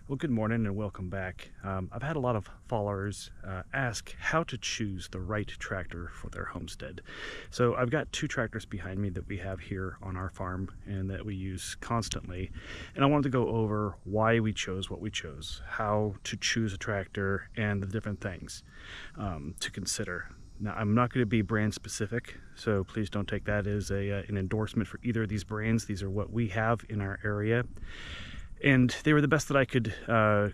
Well, good morning and welcome back. I've had a lot of followers ask how to choose the right tractor for their homestead. So I've got two tractors behind me that we have here on our farm and that we use constantly. And I wanted to go over why we chose what we chose, how to choose a tractor, and the different things to consider. Now, I'm not going to be brand specific, so please don't take that as an endorsement for either of these brands. These are what we have in our area. And they were the best that I could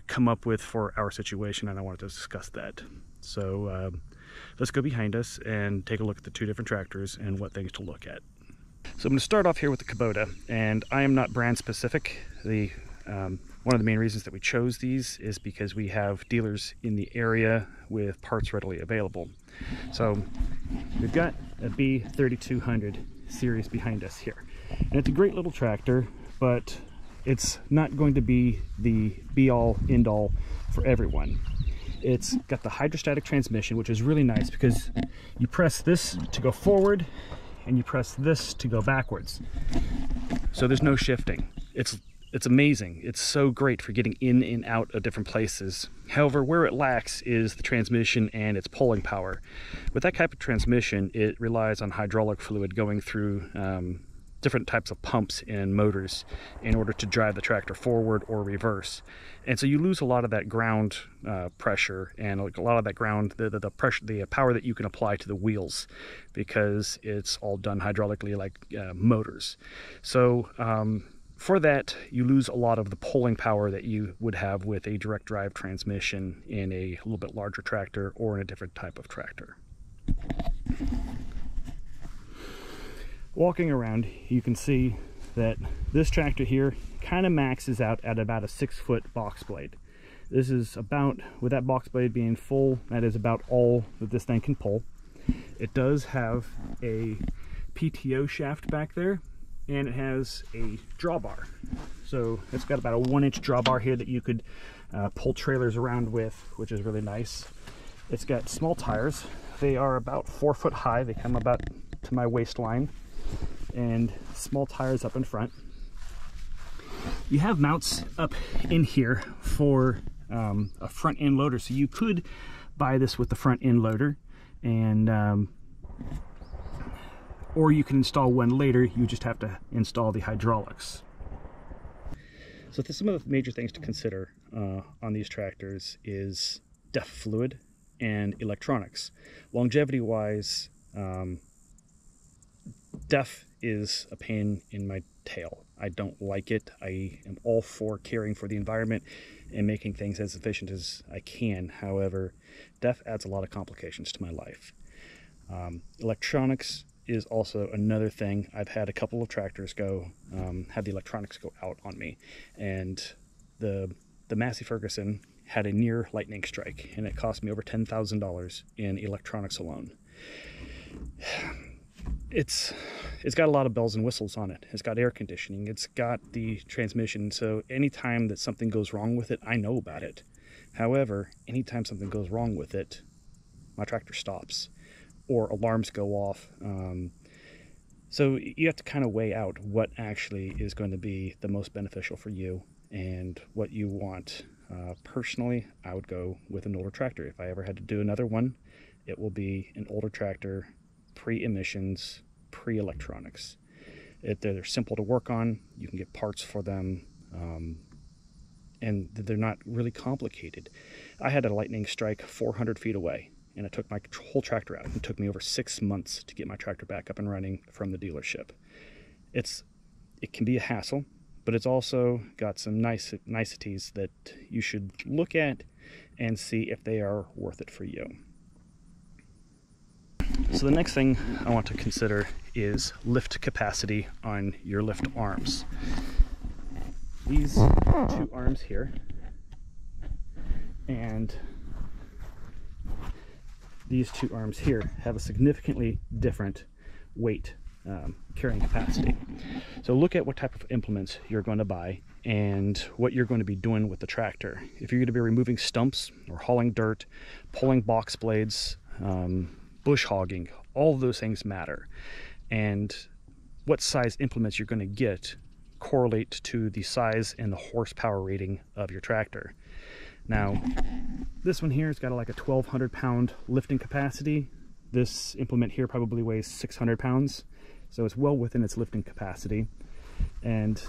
come up with for our situation, and I wanted to discuss that. So let's go behind us and take a look at the two different tractors and what things to look at. So I'm going to start off here with the Kubota, and I am not brand specific. One of the main reasons that we chose these is because we have dealers in the area with parts readily available. So we've got a B3200 series behind us here, and it's a great little tractor, but it's not going to be the be-all, end-all for everyone. It's got the hydrostatic transmission, which is really nice because you press this to go forward and you press this to go backwards. So there's no shifting. It's amazing. It's so great for getting in and out of different places. However, where it lacks is the transmission and its pulling power. With that type of transmission, it relies on hydraulic fluid going through different types of pumps and motors in order to drive the tractor forward or reverse. And so you lose a lot of that ground pressure and a lot of that ground, the pressure, the power that you can apply to the wheels, because it's all done hydraulically like motors. So for that, you lose a lot of the pulling power that you would have with a direct drive transmission in a little bit larger tractor or in a different type of tractor. Walking around, you can see that this tractor here kind of maxes out at about a 6-foot box blade. This is about, with that box blade being full, that is about all that this thing can pull. It does have a PTO shaft back there, and it has a drawbar. So it's got about a 1-inch drawbar here that you could pull trailers around with, which is really nice. It's got small tires. They are about 4 foot high. They come about to my waistline, and small tires up in front. You have mounts up in here for a front end loader, so you could buy this with the front end loader, and or you can install one later. You just have to install the hydraulics. So some of the major things to consider on these tractors is DEF fluid and electronics. Longevity wise, DEF is a pain in my tail. I don't like it. I am all for caring for the environment and making things as efficient as I can. However, DEF adds a lot of complications to my life. Electronics is also another thing. I've had a couple of tractors have the electronics go out on me, and the Massey Ferguson had a near lightning strike, and it cost me over $10,000 in electronics alone. It's got a lot of bells and whistles on it. It's got air conditioning. It's got the transmission. So anytime that something goes wrong with it, I know about it. However, anytime something goes wrong with it, my tractor stops or alarms go off. So you have to kind of weigh out what actually is going to be the most beneficial for you and what you want. Personally, I would go with an older tractor. If I ever had to do another one, it will be an older tractor, pre-emissions, pre-electronics. They're simple to work on. You can get parts for them, and they're not really complicated. I had a lightning strike 400 feet away, and it took my whole tractor out. It took me over 6 months to get my tractor back up and running from the dealership. It can be a hassle, but it's also got some niceties that you should look at and see if they are worth it for you. So the next thing I want to consider is lift capacity on your lift arms. These two arms here and these two arms here have a significantly different weight carrying capacity. So look at what type of implements you're going to buy and what you're going to be doing with the tractor. If you're going to be removing stumps or hauling dirt, pulling box blades, bush hogging, all of those things matter. And what size implements you're going to get correlate to the size and the horsepower rating of your tractor. Now, this one here has got like a 1,200 pound lifting capacity. This implement here probably weighs 600 pounds, so it's well within its lifting capacity. And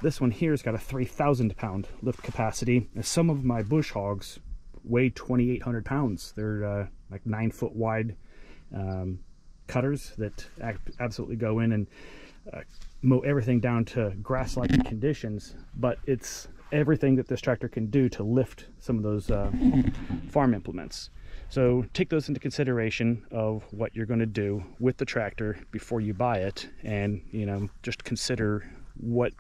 this one here has got a 3,000 pound lift capacity. And some of my bush hogs weigh 2,800 pounds. They're like 9 foot wide cutters that absolutely go in and mow everything down to grass-like conditions, but it's everything that this tractor can do to lift some of those farm implements. So take those into consideration of what you're going to do with the tractor before you buy it, and just consider what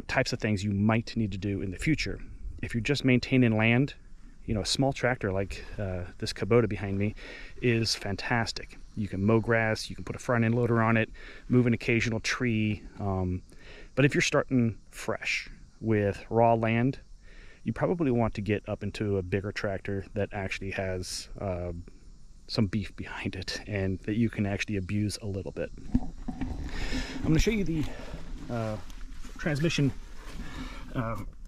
types of things you might need to do in the future. If you're just maintaining land, a small tractor like this Kubota behind me is fantastic. You can mow grass, you can put a front end loader on it, move an occasional tree. But if you're starting fresh with raw land, you probably want to get up into a bigger tractor that actually has some beef behind it and that you can actually abuse a little bit. I'm going to show you the transmission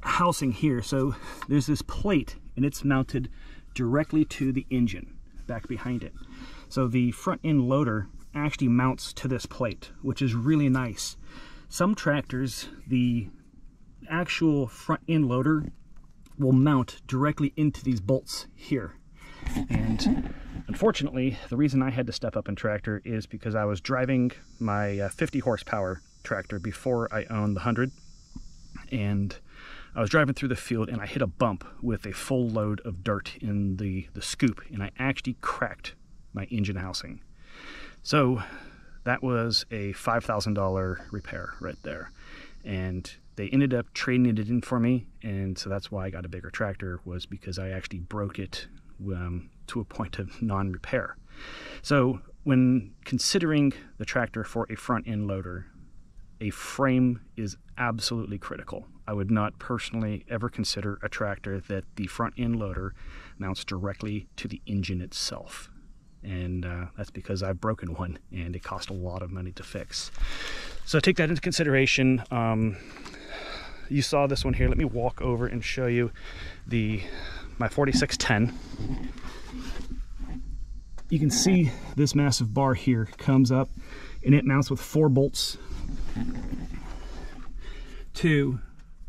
housing here. So there's this plate and it's mounted directly to the engine back behind it. So the front end loader actually mounts to this plate, which is really nice. Some tractors, the actual front end loader will mount directly into these bolts here. And unfortunately, the reason I had to step up in tractor is because I was driving my 50 horsepower tractor before I owned the 100, and I was driving through the field and I hit a bump with a full load of dirt in the scoop, and I actually cracked my engine housing. So that was a $5,000 repair right there, and they ended up trading it in for me, and so that's why I got a bigger tractor, was because I actually broke it to a point of non-repair. So when considering the tractor for a front end loader, a frame is absolutely critical. I would not personally ever consider a tractor that the front end loader mounts directly to the engine itself. And that's because I've broken one and it cost a lot of money to fix. So take that into consideration. You saw this one here. Let me walk over and show you my 4610. You can see this massive bar here comes up and it mounts with 4 bolts to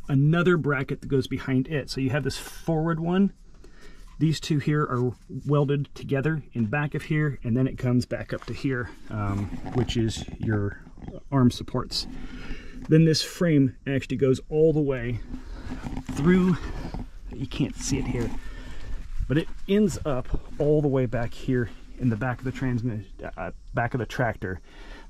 another bracket that goes behind it. So you have this forward one. These two here are welded together in back of here, and then it comes back up to here, which is your arm supports. Then this frame actually goes all the way through. You can't see it here, but it ends up all the way back here in the back of the back of the tractor.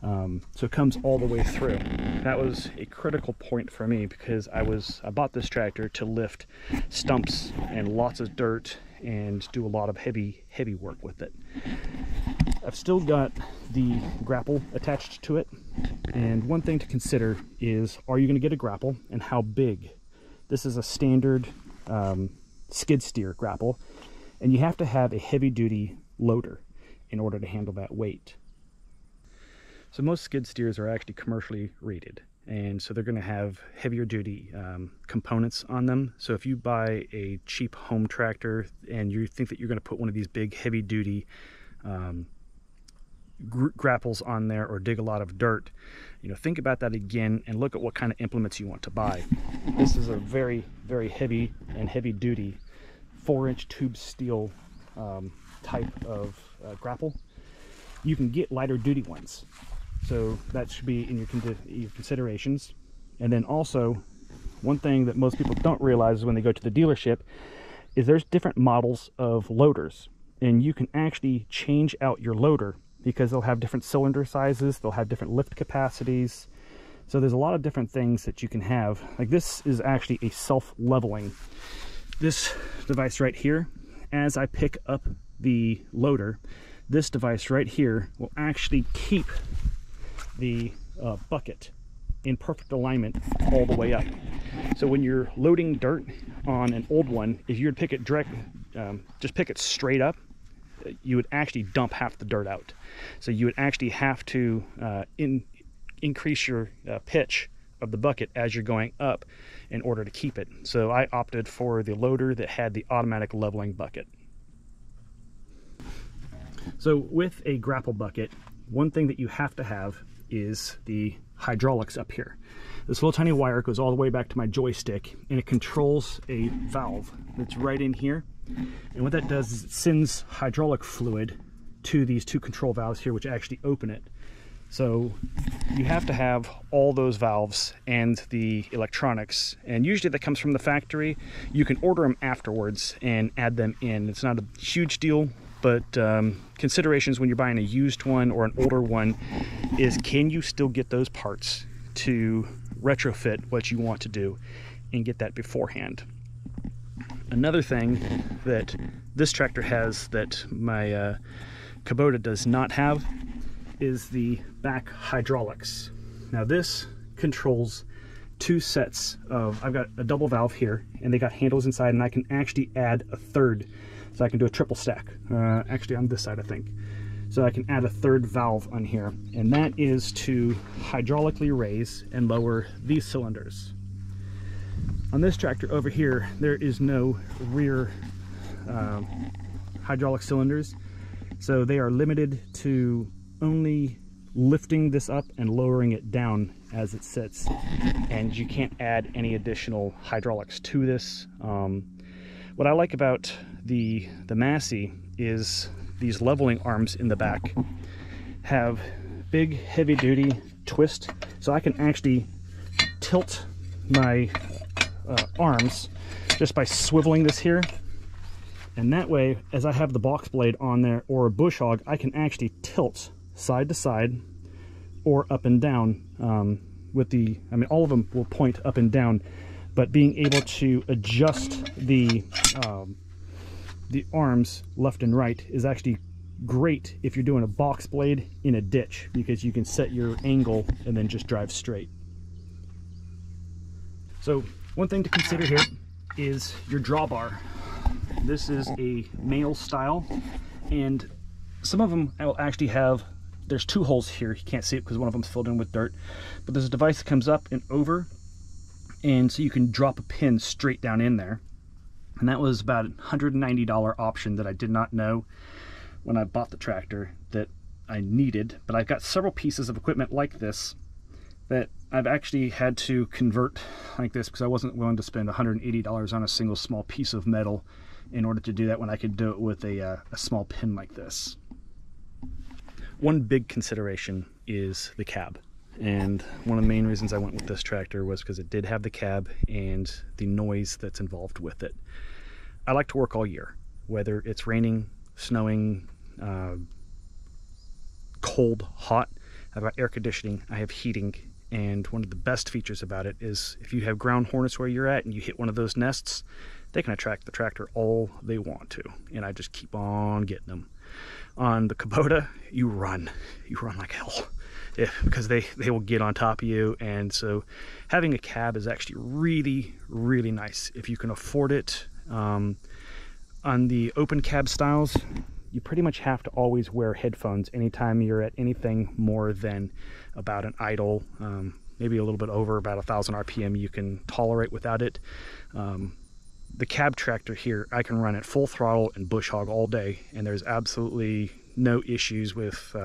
So it comes all the way through. That was a critical point for me because I bought this tractor to lift stumps and lots of dirt and do a lot of heavy work with it. I've still got the grapple attached to it, and one thing to consider is, are you going to get a grapple and how big? This is a standard skid steer grapple, and you have to have a heavy duty loader in order to handle that weight. So most skid steers are actually commercially rated, and so they're going to have heavier duty components on them. So if you buy a cheap home tractor and you think that you're going to put one of these big heavy duty grapples on there or dig a lot of dirt, think about that again and look at what kind of implements you want to buy. This is a very, very heavy and heavy duty 4-inch tube steel type of grapple. You can get lighter duty ones, so that should be in your considerations. And then also, one thing that most people don't realize is when they go to the dealership is there's different models of loaders, and you can actually change out your loader because they'll have different cylinder sizes, they'll have different lift capacities. So there's a lot of different things that you can have. Like this is actually a self-leveling. This device right here, as I pick up the loader, this device right here will actually keep the bucket in perfect alignment all the way up. So when you're loading dirt on an old one, if you would pick it direct, just pick it straight up, you would actually dump half the dirt out. So you would actually have to increase your pitch of the bucket as you're going up in order to keep it. So I opted for the loader that had the automatic leveling bucket. So with a grapple bucket, one thing that you have to have is the hydraulics up here. This little tiny wire goes all the way back to my joystick, and it controls a valve that's right in here. And what that does is it sends hydraulic fluid to these two control valves here, which actually open it. So you have to have all those valves and the electronics, and usually that comes from the factory. You can order them afterwards and add them in. It's not a huge deal, but considerations when you're buying a used one or an older one is, can you still get those parts to retrofit what you want to do and get that beforehand. Another thing that this tractor has that my Kubota does not have is the back hydraulics. Now this controls two sets of, I've got a double valve here, and they got handles inside, and I can actually add a third, so I can do a triple stack, actually on this side I think. So I can add a third valve on here, and that is to hydraulically raise and lower these cylinders. On this tractor over here, there is no rear hydraulic cylinders, so they are limited to only lifting this up and lowering it down as it sits, and you can't add any additional hydraulics to this. What I like about the Massey is these leveling arms in the back have big heavy duty twist, so I can actually tilt my arms just by swiveling this here, and that way, as I have the box blade on there or a bush hog, I can actually tilt side to side or up and down with the, I mean, all of them will point up and down, but being able to adjust the arms left and right is actually great if you're doing a box blade in a ditch, because you can set your angle and then just drive straight. So one thing to consider here is your drawbar. This is a male style, and some of them will actually have, there's two holes here, you can't see it because one of them's filled in with dirt, but there's a device that comes up and over, and so you can drop a pin straight down in there. And that was about a $190 option that I did not know when I bought the tractor that I needed. But I've got several pieces of equipment like this that I've actually had to convert like this, because I wasn't willing to spend $180 on a single small piece of metal in order to do that when I could do it with a small pin like this. One big consideration is the cab. And one of the main reasons I went with this tractor was because it did have the cab and the noise that's involved with it. I like to work all year, whether it's raining, snowing, cold, hot. I've got air conditioning, I have heating, and one of the best features about it is if you have ground hornets where you're at and you hit one of those nests, they can attract the tractor all they want to, and I just keep on getting them. On the Kubota, you run like hell. Because they will get on top of you, and so having a cab is actually really, really nice if you can afford it. On the open cab styles, you pretty much have to always wear headphones anytime you're at anything more than about an idle, maybe a little bit over about 1,000 RPM you can tolerate without it. The cab tractor here, I can run at full throttle and bush hog all day, and there's absolutely no issues with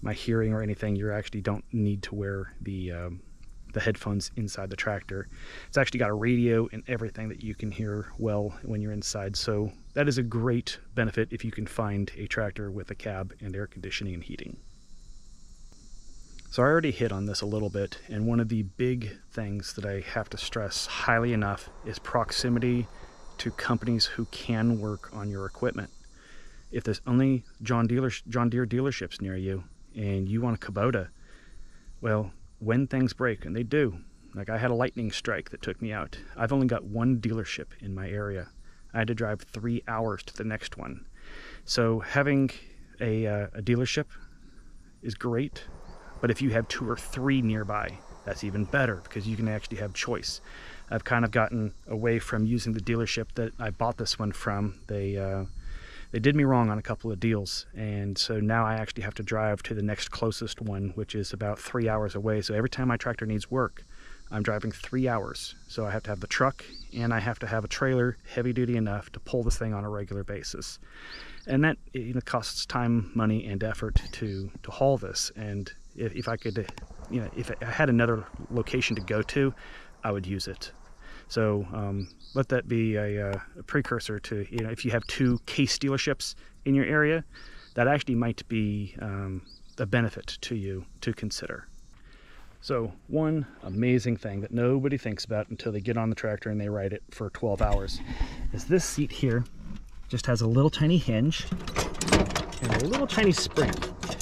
my hearing or anything. You actually don't need to wear the headphones inside the tractor. It's actually got a radio and everything that you can hear well when you're inside, so that is a great benefit if you can find a tractor with a cab and air conditioning and heating. So I already hit on this a little bit, and one of the big things that I have to stress highly enough is proximity to companies who can work on your equipment. If there's only John Deere dealerships near you and you want a Kubota, well, when things break, and they do, like I had a lightning strike that took me out, I've only got one dealership in my area. I had to drive 3 hours to the next one. So having a dealership is great, but if you have 2 or 3 nearby, that's even better, because you can actually have choice. I've kind of gotten away from using the dealership that I bought this one from. They did me wrong on a couple of deals, and so now I actually have to drive to the next closest one, which is about 3 hours away. So every time my tractor needs work, I'm driving 3 hours. So I have to have the truck and I have to have a trailer heavy duty enough to pull this thing on a regular basis. And that, you know, costs time, money, and effort to haul this. And if I could, you know, if I had another location to go to, I would use it. So let that be a precursor to, you know, if you have 2 Case dealerships in your area, that actually might be a benefit to you to consider. So one amazing thing that nobody thinks about until they get on the tractor and they ride it for 12 hours is this seat here just has a little tiny hinge and a little tiny spring.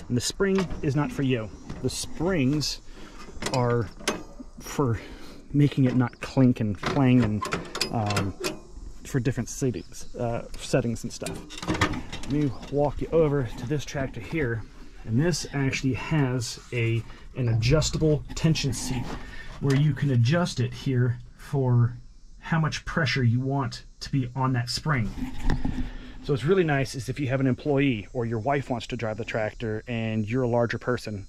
And the spring is not for you. The springs are for making it not clink and clang, and for different settings and stuff. Let me walk you over to this tractor here, and this actually has an adjustable tension seat where you can adjust it here for how much pressure you want to be on that spring. So it's really nice is if you have an employee or your wife wants to drive the tractor and you're a larger person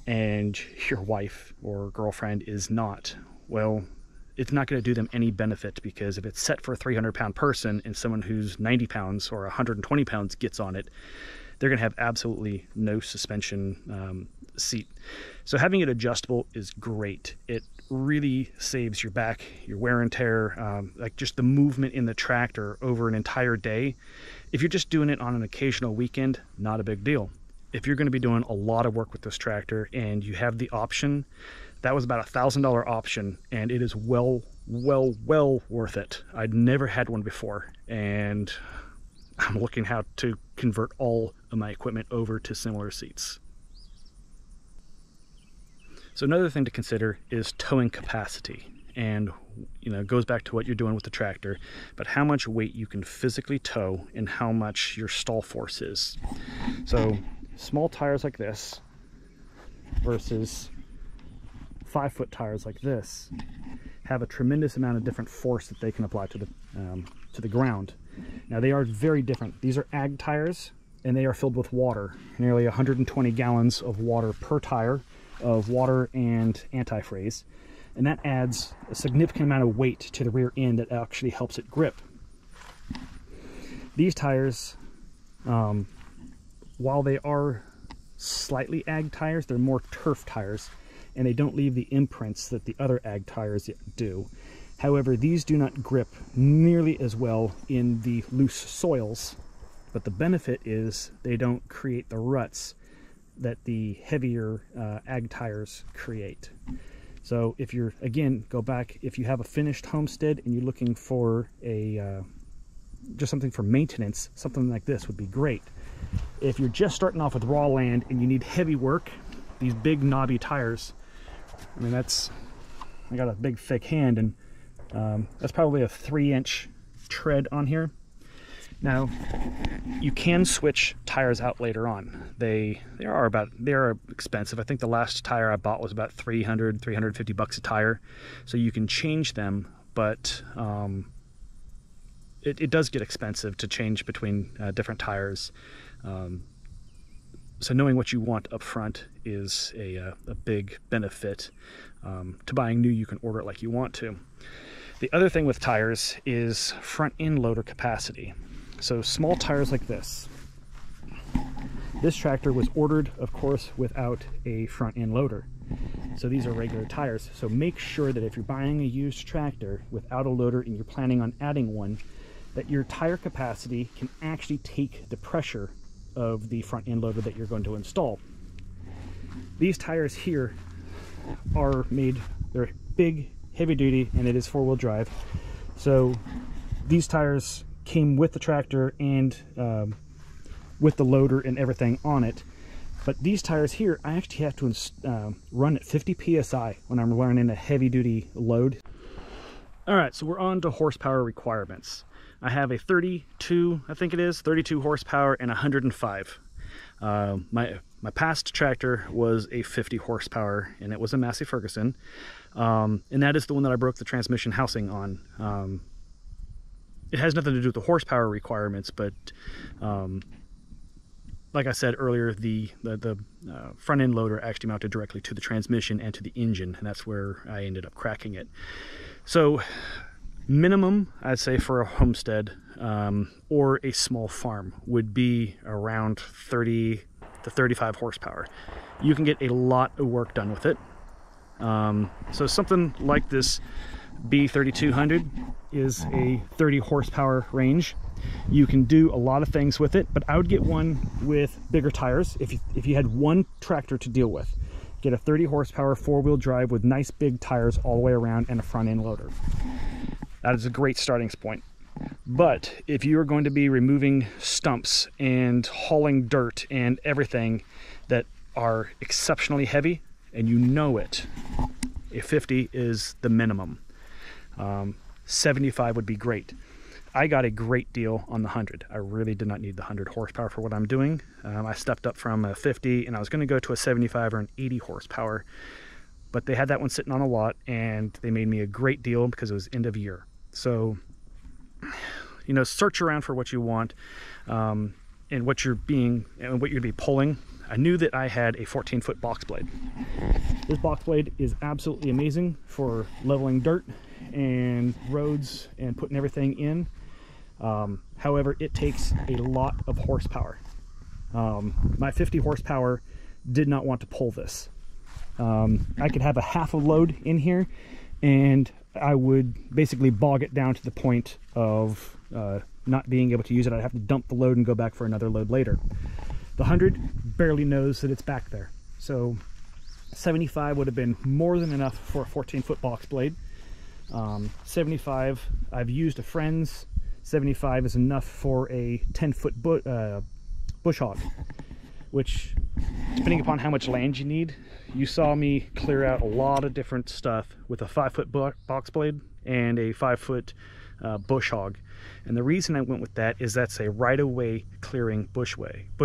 and your wife or girlfriend is not. Well, it's not going to do them any benefit, because if it's set for a 300-pound person and someone who's 90 pounds or 120 pounds gets on it, they're going to have absolutely no suspension seat. So having it adjustable is great. It really saves your back, your wear and tear, like just the movement in the tractor over an entire day. If you're just doing it on an occasional weekend, not a big deal. If you're going to be doing a lot of work with this tractor and you have the option, that was about $1,000 option, and it is well worth it. I'd never had one before, and I'm looking how to convert all of my equipment over to similar seats. So another thing to consider is towing capacity, and you know, it goes back to what you're doing with the tractor, but how much weight you can physically tow and how much your stall force is. So small tires like this versus 5-foot tires like this have a tremendous amount of different force that they can apply to the ground. Now they are very different. These are ag tires, and they are filled with water, nearly 120 gallons of water per tire, of water and antifreeze, and that adds a significant amount of weight to the rear end that actually helps it grip. These tires, while they are slightly ag tires, they're more turf tires, and they don't leave the imprints that the other ag tires do. However, these do not grip nearly as well in the loose soils, but the benefit is they don't create the ruts that the heavier ag tires create. So if you're, again, go back, if you have a finished Homestead and you're looking for a just something for maintenance, something like this would be great. If you're just starting off with raw land and you need heavy work, these big knobby tires, I mean, I got a big thick hand, and that's probably a 3-inch tread on here. Now, you can switch tires out later on. They are expensive. I think the last tire I bought was about $350 a tire. So you can change them, but it does get expensive to change between different tires. So knowing what you want up front is a big benefit. To buying new, you can order it like you want to. The other thing with tires is front end loader capacity. So small tires like this. This tractor was ordered, of course, without a front end loader. So these are regular tires. So make sure that if you're buying a used tractor without a loader and you're planning on adding one, that your tire capacity can actually take the pressure of the front end loader that you're going to install. These tires here are made, they're big, heavy duty, and it is 4-wheel drive. So these tires came with the tractor and with the loader and everything on it. But these tires here, I actually have to run at 50 psi when I'm running a heavy duty load. All right, so we're on to horsepower requirements. I have a 32, I think it is, 32 horsepower and 105. My past tractor was a 50 horsepower, and it was a Massey Ferguson. And that is the one that I broke the transmission housing on. It has nothing to do with the horsepower requirements, but like I said earlier, the front end loader actually mounted directly to the transmission and to the engine, and that's where I ended up cracking it. So minimum, I'd say, for a homestead or a small farm would be around 30 to 35 horsepower. You can get a lot of work done with it. So something like this B3200 is a 30 horsepower range. You can do a lot of things with it, but I would get one with bigger tires. If you had one tractor to deal with, get a 30 horsepower four-wheel drive with nice big tires all the way around and a front end loader. That is a great starting point. But if you are going to be removing stumps and hauling dirt and everything that are exceptionally heavy, and you know it, a 50 is the minimum. 75 would be great. I got a great deal on the 100. I really did not need the 100 horsepower for what I'm doing. I stepped up from a 50 and I was going to go to a 75 or an 80 horsepower, but they had that one sitting on the lot and they made me a great deal because it was end of year. So, you know, search around for what you want and what you're going to be pulling. I knew that I had a 14-foot box blade. This box blade is absolutely amazing for leveling dirt and roads and putting everything in. However, it takes a lot of horsepower. My 50 horsepower did not want to pull this. I could have a half a load in here and I would basically bog it down to the point of not being able to use it. I'd have to dump the load and go back for another load later. The 100 barely knows that it's back there. So 75 would have been more than enough for a 14-foot box blade. 75, I've used a friend's. 75 is enough for a 10-foot bush hog, which, depending upon how much land you need, you saw me clear out a lot of different stuff with a 5-foot box blade and a 5-foot bush hog. And the reason I went with that is that's a right-of-way clearing bush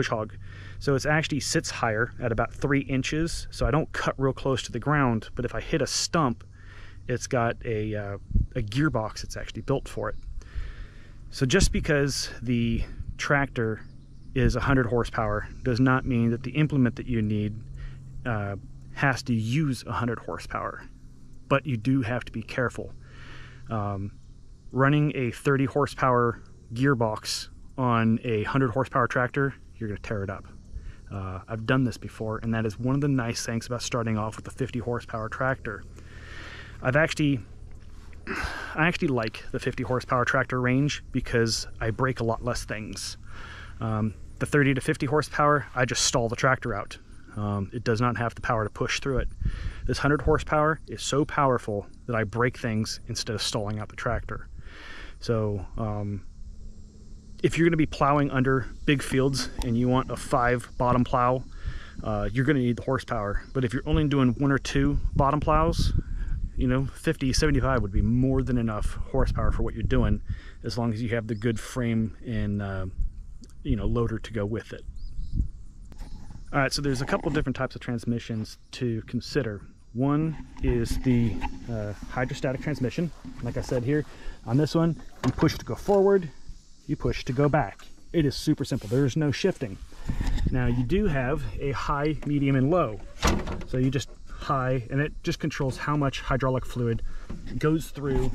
hog. So it actually sits higher at about 3 inches, so I don't cut real close to the ground, but if I hit a stump, it's got a gearbox that's actually built for it. So just because the tractor is 100 horsepower does not mean that the implement that you need has to use 100 horsepower, but you do have to be careful. Running a 30 horsepower gearbox on a 100 horsepower tractor, you're going to tear it up. I've done this before, and that is one of the nice things about starting off with a 50 horsepower tractor. I actually like the 50 horsepower tractor range because I break a lot less things. The 30 to 50 horsepower, I just stall the tractor out. It does not have the power to push through it. This 100 horsepower is so powerful that I break things instead of stalling out the tractor. So if you're going to be plowing under big fields and you want a 5 bottom plow, you're going to need the horsepower. But if you're only doing 1 or 2 bottom plows, you know, 50, 75 would be more than enough horsepower for what you're doing, as long as you have the good frame and you know, loader to go with it. All right, so there's a couple different types of transmissions to consider. One is the hydrostatic transmission. Like I said here, on this one, you push to go forward, you push to go back. It is super simple. There's no shifting. Now you do have a high, medium, and low. So you just high, and it just controls how much hydraulic fluid goes through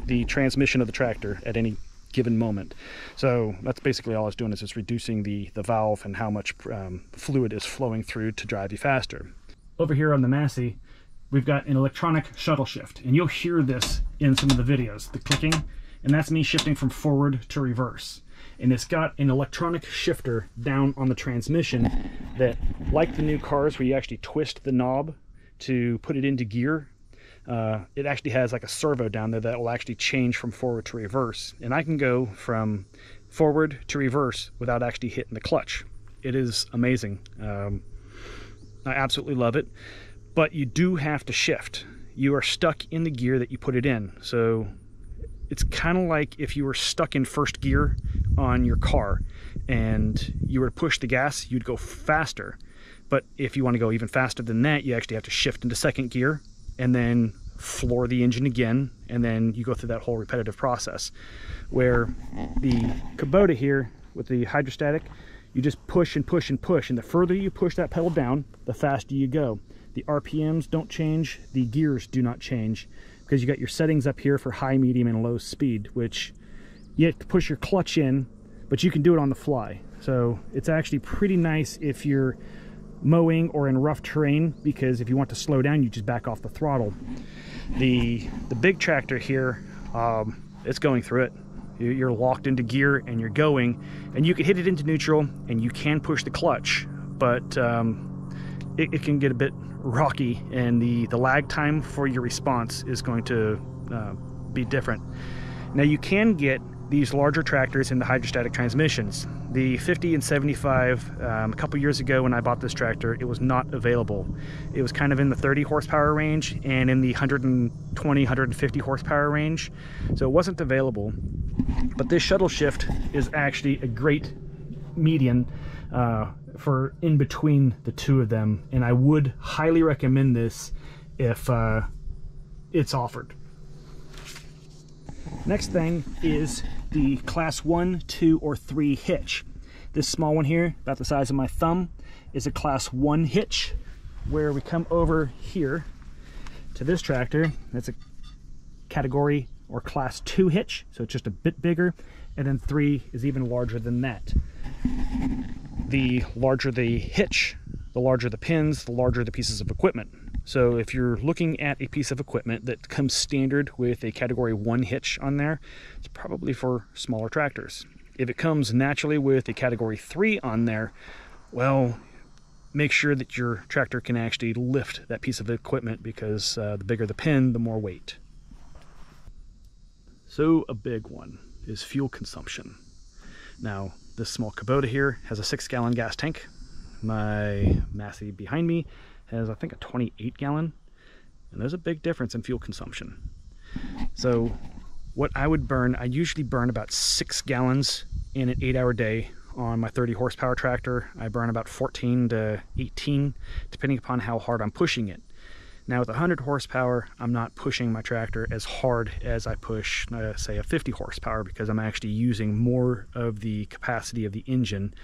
the transmission of the tractor at any given moment. So that's basically all it's doing, is just reducing the valve and how much fluid is flowing through to drive you faster. Over here on the Massey, we've got an electronic shuttle shift, and you'll hear this in some of the videos, the clicking, and that's me shifting from forward to reverse. And it's got an electronic shifter down on the transmission that, like the new cars where you actually twist the knob to put it into gear, it actually has like a servo down there that will actually change from forward to reverse. And I can go from forward to reverse without actually hitting the clutch. It is amazing. I absolutely love it. But you do have to shift. You are stuck in the gear that you put it in. So it's kind of like if you were stuck in first gear on your car and you were to push the gas, you'd go faster. But if you want to go even faster than that, you actually have to shift into second gear and then floor the engine again, and then you go through that whole repetitive process. Where the Kubota here with the hydrostatic, you just push and push and push, and the further you push that pedal down, the faster you go. The RPMs don't change, the gears do not change, because you got your settings up here for high, medium, and low speed, which you have to push your clutch in, but you can do it on the fly. So it's actually pretty nice if you're mowing or in rough terrain, because if you want to slow down, you just back off the throttle. The big tractor here, it's going through it. You're locked into gear and you're going, and you can hit it into neutral and you can push the clutch, but it can get a bit rocky, and the lag time for your response is going to be different. Now you can get these larger tractors in the hydrostatic transmissions. The 50 and 75, a couple years ago when I bought this tractor, it was not available. It was kind of in the 30 horsepower range and in the 120, 150 horsepower range, so it wasn't available. But this shuttle shift is actually a great median for in between the two of them, and I would highly recommend this if it's offered. Next thing is the class 1, 2, or 3 hitch. This small one here, about the size of my thumb, is a class 1 hitch, where we come over here to this tractor. That's a category or class 2 hitch, so it's just a bit bigger, and then 3 is even larger than that. The larger the hitch, the larger the pins, the larger the pieces of equipment. So if you're looking at a piece of equipment that comes standard with a category 1 hitch on there, it's probably for smaller tractors. If it comes naturally with a category 3 on there, well, make sure that your tractor can actually lift that piece of equipment, because the bigger the pin, the more weight. So a big one is fuel consumption. Now, this small Kubota here has a 6-gallon gas tank. My Massey behind me has, I think, a 28-gallon, and there's a big difference in fuel consumption. So what I would burn, I usually burn about 6 gallons in an 8-hour day. On my 30 horsepower tractor, I burn about 14 to 18, depending upon how hard I'm pushing it. Now with 100 horsepower, I'm not pushing my tractor as hard as I push, say, a 50 horsepower, because I'm actually using more of the capacity of the engine.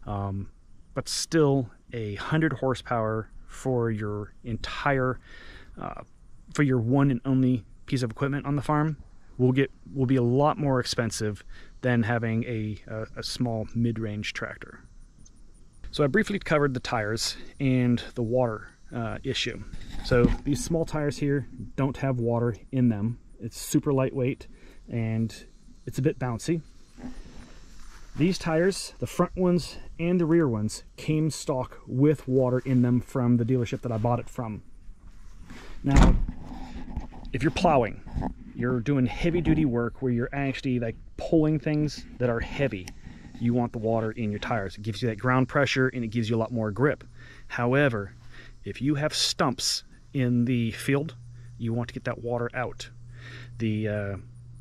But still, 100 horsepower for your entire, for your one and only piece of equipment on the farm will be a lot more expensive than having a small mid-range tractor. So I briefly covered the tires and the water issue. So these small tires here don't have water in them. It's super lightweight and it's a bit bouncy. These tires, the front ones and the rear ones, came stock with water in them from the dealership that I bought it from. Now, if you're plowing, you're doing heavy duty work where you're actually like pulling things that are heavy, you want the water in your tires. It gives you that ground pressure and it gives you a lot more grip. However, if you have stumps in the field, you want to get that water out,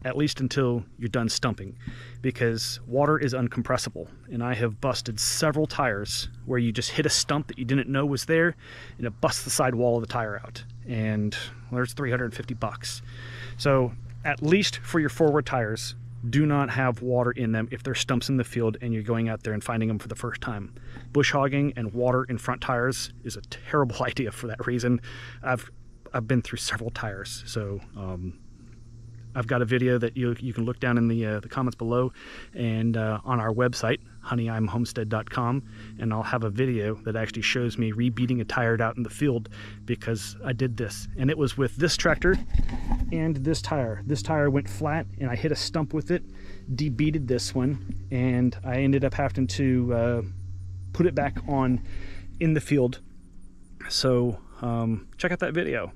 at least until you're done stumping, because water is uncompressible. And I have busted several tires where you just hit a stump that you didn't know was there, and it busts the side wall of the tire out. And well, there's $350. So at least for your forward tires, do not have water in them if there's stumps in the field and you're going out there and finding them for the first time. Bush hogging and water in front tires is a terrible idea for that reason. I've been through several tires, so I've got a video that you can look down in the comments below, and on our website, honeyimhomestead.com, and I'll have a video that actually shows me rebeating a tire out in the field, because I did this, and it was with this tractor and this tire. This tire went flat and I hit a stump with it, debeated this one, and I ended up having to put it back on in the field. So check out that video.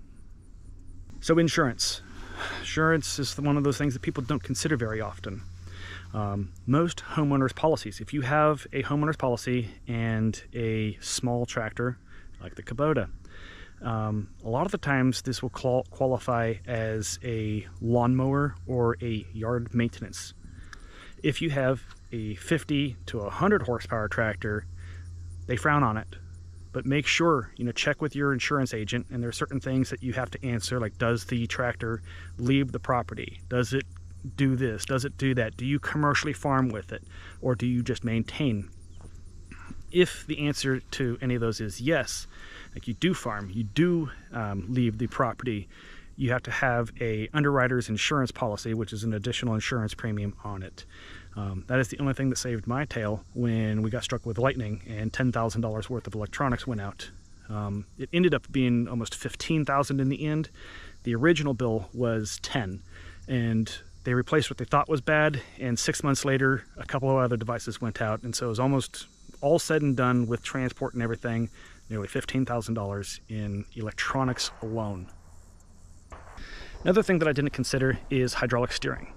So insurance. Insurance is one of those things that people don't consider very often. Most homeowners policies, if you have a homeowners policy and a small tractor like the Kubota, a lot of the times this will qualify as a lawnmower or a yard maintenance. If you have a 50 to 100 horsepower tractor, they frown on it. But make sure, check with your insurance agent, and there are certain things that you have to answer, like, does the tractor leave the property? Does it do this? Does it do that? Do you commercially farm with it? Or do you just maintain? If the answer to any of those is yes, like you do farm, you do leave the property, you have to have a underwriter's insurance policy, which is an additional insurance premium on it. That is the only thing that saved my tail when we got struck with lightning and $10,000 worth of electronics went out. It ended up being almost $15,000 in the end. The original bill was $10,000, and they replaced what they thought was bad, and 6 months later a couple of other devices went out, and so it was almost all said and done with transport and everything, nearly $15,000 in electronics alone. Another thing that I didn't consider is hydraulic steering.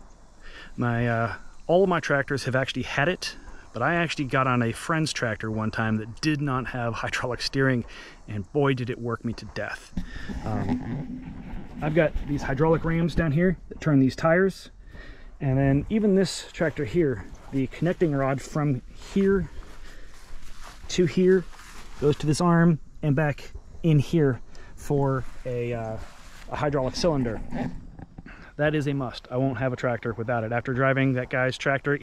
All of my tractors have actually had it, but I actually got on a friend's tractor one time that did not have hydraulic steering, and boy did it work me to death. I've got these hydraulic rams down here that turn these tires, and then even this tractor here, the connecting rod from here to here goes to this arm and back in here for a hydraulic cylinder. That is a must. I won't have a tractor without it. After driving that guy's tractor,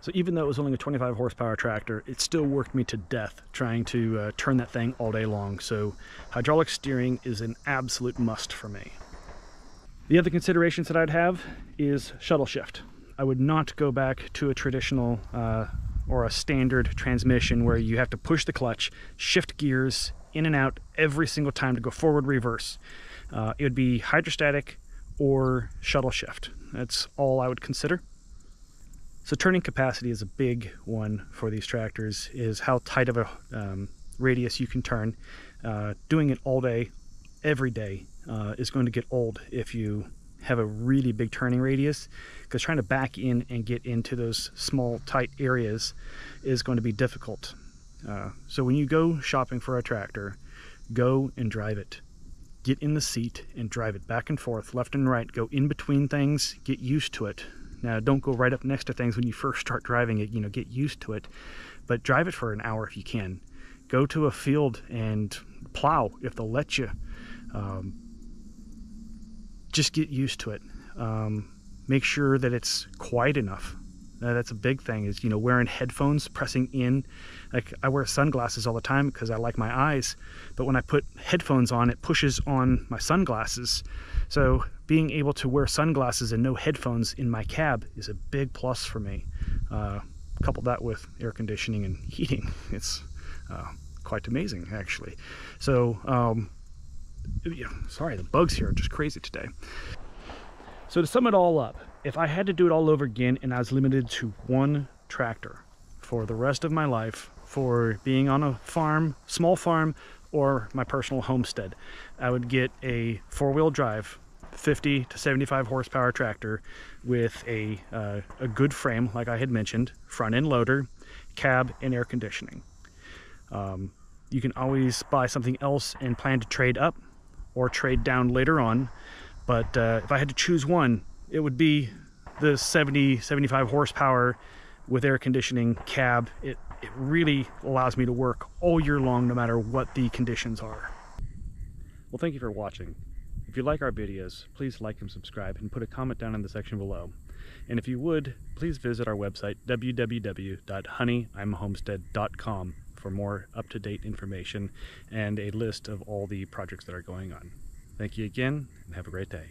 so even though it was only a 25 horsepower tractor, it still worked me to death trying to turn that thing all day long. So hydraulic steering is an absolute must for me. The other considerations that I'd have is shuttle shift. I would not go back to a traditional or a standard transmission where you have to push the clutch, shift gears in and out every single time to go forward, reverse. It would be hydrostatic or shuttle shift. That's all I would consider. So turning capacity is a big one for these tractors, is how tight of a radius you can turn. Doing it all day, every day, is going to get old if you have a really big turning radius, because trying to back in and get into those small tight areas is going to be difficult. So when you go shopping for a tractor, go and drive it. Get in the seat and drive it back and forth, left and right. Go in between things, get used to it. Now, don't go right up next to things when you first start driving it, get used to it. But drive it for an hour if you can. Go to a field and plow if they'll let you. Just get used to it. Make sure that it's quiet enough. That's a big thing, is wearing headphones, pressing in. Like, I wear sunglasses all the time because I like my eyes, but when I put headphones on, it pushes on my sunglasses. So being able to wear sunglasses and no headphones in my cab is a big plus for me. Couple that with air conditioning and heating, it's quite amazing, actually. So sorry, the bugs here are just crazy today. So to sum it all up, if I had to do it all over again and I was limited to one tractor for the rest of my life, for being on a farm, small farm, or my personal homestead, I would get a four-wheel drive 50 to 75 horsepower tractor with a good frame, like I had mentioned, front end loader, cab, and air conditioning. You can always buy something else and plan to trade up or trade down later on, but if I had to choose one, it would be the 75 horsepower with air conditioning cab. It really allows me to work all year long, no matter what the conditions are. Well, thank you for watching. If you like our videos, please like and subscribe and put a comment down in the section below. And if you would, please visit our website, www.honeymahomestead.com, for more up-to-date information and a list of all the projects that are going on. Thank you again, and have a great day.